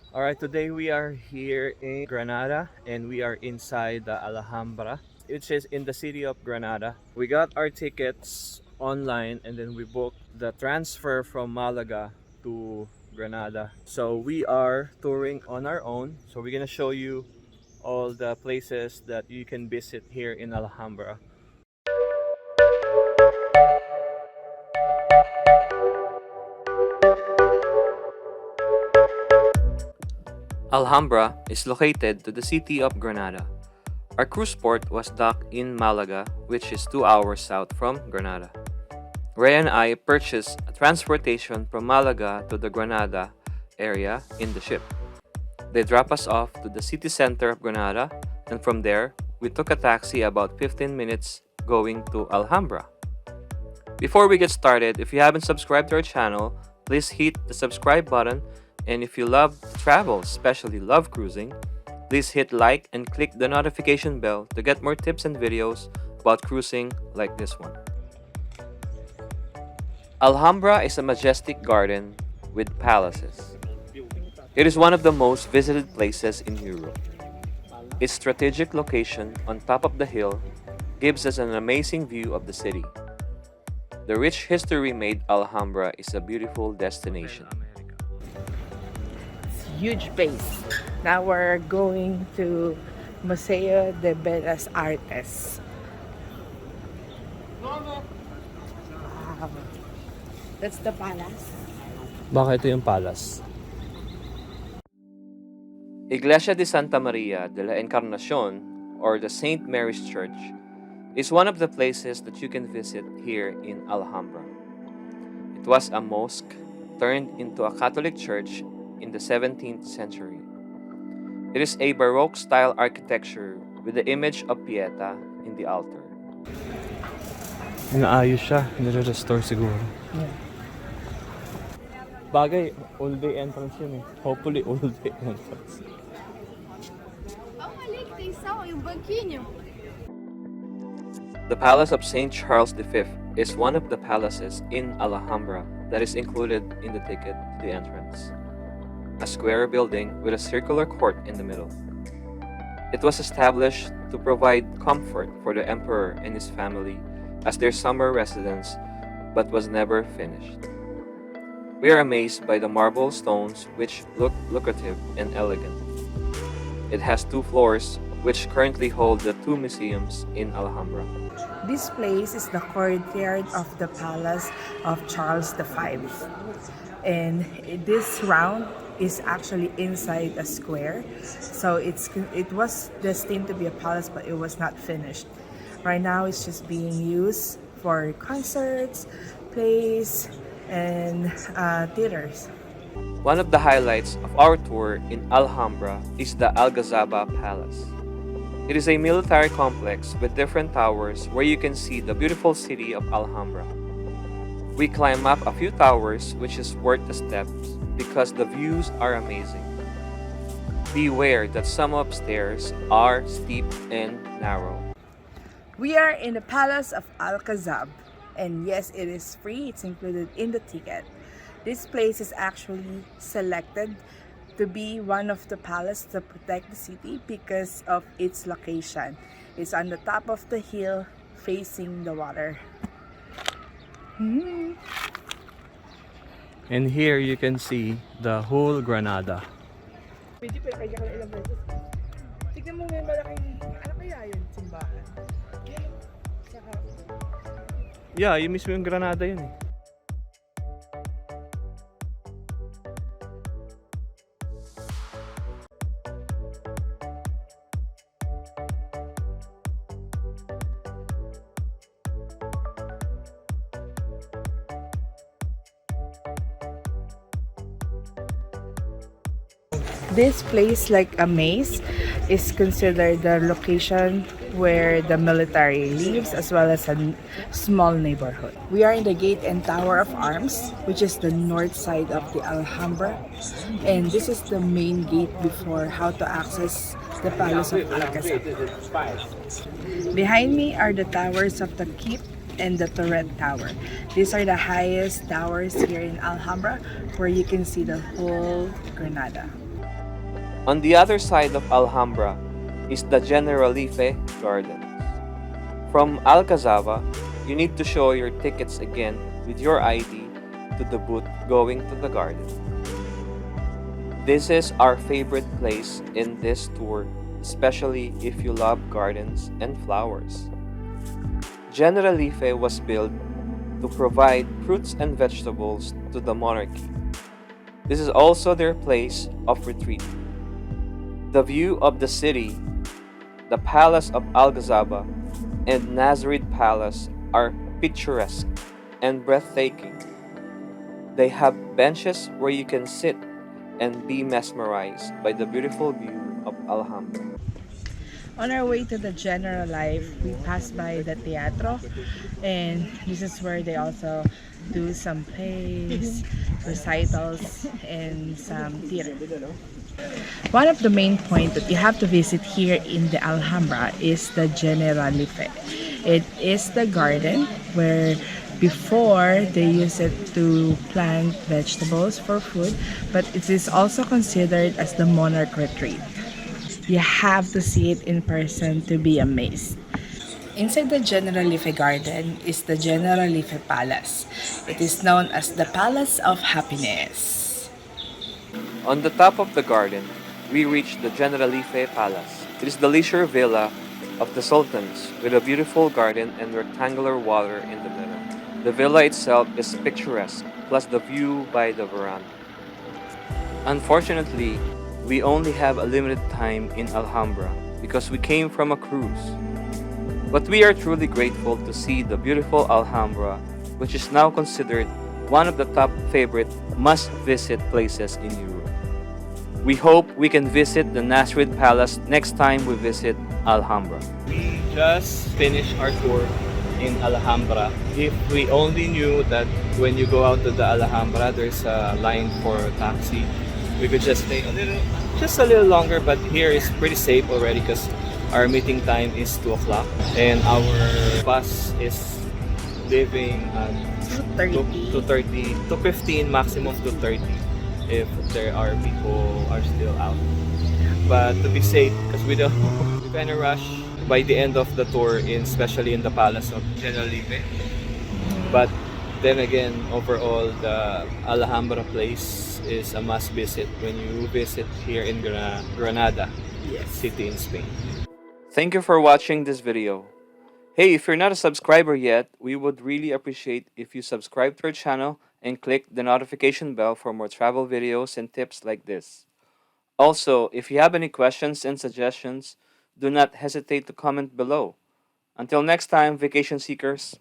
Alright, today we are here in Granada and we are inside the Alhambra, which is in the city of Granada. We got our tickets online and then we booked the transfer from Malaga to Granada. So we are touring on our own. So we're gonna show you all the places that you can visit here in Alhambra. Alhambra is located to the city of Granada. Our cruise port was docked in Malaga, which is 2 hours south from Granada. Ray and I purchased a transportation from Malaga to the Granada area in the ship. They dropped us off to the city center of Granada, and from there, we took a taxi about 15 minutes going to Alhambra. Before we get started, if you haven't subscribed to our channel, please hit the subscribe button, and if you love travel, especially love cruising, please hit like and click the notification bell to get more tips and videos about cruising like this one. Alhambra is a majestic garden with palaces. It is one of the most visited places in Europe. Its strategic location on top of the hill gives us an amazing view of the city. The rich history made Alhambra is a beautiful destination. Huge base. Now we're going to Museo de Bellas Artes. Wow. That's the palace. Baka ito yung palace. Iglesia de Santa Maria de la Encarnacion, or the St. Mary's Church, is one of the places that you can visit here in Alhambra. It was a mosque turned into a Catholic church in the 17th century. It is a Baroque-style architecture with the image of Pieta in the altar. Inaayos siya, nire-restore siguro. Yeah. Bagay, all-day entrance yun eh. Hopefully all-day entrance. The Palace of St. Charles V is one of the palaces in Alhambra that is included in the ticket to the entrance. A square building with a circular court in the middle. It was established to provide comfort for the emperor and his family as their summer residence, but was never finished. We are amazed by the marble stones, which look lucrative and elegant. It has 2 floors, which currently hold the 2 museums in Alhambra. This place is the courtyard of the Palace of Charles V. And this round is actually inside a square. So it was destined to be a palace, but it was not finished. Right now it's just being used for concerts, plays, and theaters. One of the highlights of our tour in Alhambra is the Algazaba Palace. It is a military complex with different towers where you can see the beautiful city of Alhambra. We climb up a few towers, which is worth the steps because the views are amazing. Beware that some upstairs are steep and narrow. We are in the Palace of Alcazab, and yes, it is free. It's included in the ticket. This place is actually selected to be one of the palaces to protect the city because of its location. It's on the top of the hill facing the water. And here you can see the whole Granada. Tignan mo, may malaking, ano kaya yun, simbahan? Yeah, yung mismo yung Granada yun eh. This place, like a maze, is considered the location where the military lives, as well as a small neighborhood. We are in the Gate and Tower of Arms, which is the north side of the Alhambra, and this is the main gate before how to access the Palace of Alcazab. Behind me are the towers of the Keep and the Turret Tower. These are the highest towers here in Alhambra, where you can see the whole Granada. On the other side of Alhambra is the Generalife Gardens. From Alcazaba, you need to show your tickets again with your ID to the booth going to the garden. This is our favorite place in this tour, especially if you love gardens and flowers. Generalife was built to provide fruits and vegetables to the monarchy. This is also their place of retreat. The view of the city, the Palace of Algazaba, and Nazrid Palace are picturesque and breathtaking. They have benches where you can sit and be mesmerized by the beautiful view of Alhambra. On our way to the General Life, we passed by the teatro, and this is where they also do some plays, recitals, and some theater. One of the main points that you have to visit here in the Alhambra is the Generalife. It is the garden where before they use it to plant vegetables for food, but it is also considered as the monarch retreat. You have to see it in person to be amazed. Inside the Generalife Garden is the Generalife Palace. It is known as the Palace of Happiness. On the top of the garden, we reach the Generalife Palace. It is the leisure villa of the sultans with a beautiful garden and rectangular water in the middle. The villa itself is picturesque, plus the view by the veranda. Unfortunately, we only have a limited time in Alhambra because we came from a cruise. But we are truly grateful to see the beautiful Alhambra, which is now considered one of the top favorite must-visit places in Europe. We hope we can visit the Nasrid Palace next time we visit Alhambra. We just finished our tour in Alhambra. If we only knew that when you go out to the Alhambra, there's a line for a taxi, we could just stay just a little longer. But here is pretty safe already because our meeting time is 2 o'clock and our bus is leaving at 2:30, 2:15, maximum 2:30 if there are people are still out. But to be safe, because we don't we kind of rush by the end of the tour, especially in the Palace of Generalife. But then again, overall, the Alhambra place is a must visit when you visit here in Granada, city in Spain. Thank you for watching this video. Hey, if you're not a subscriber yet, we would really appreciate if you subscribe to our channel and click the notification bell for more travel videos and tips like this. Also, if you have any questions and suggestions, do not hesitate to comment below. Until next time, vacation seekers.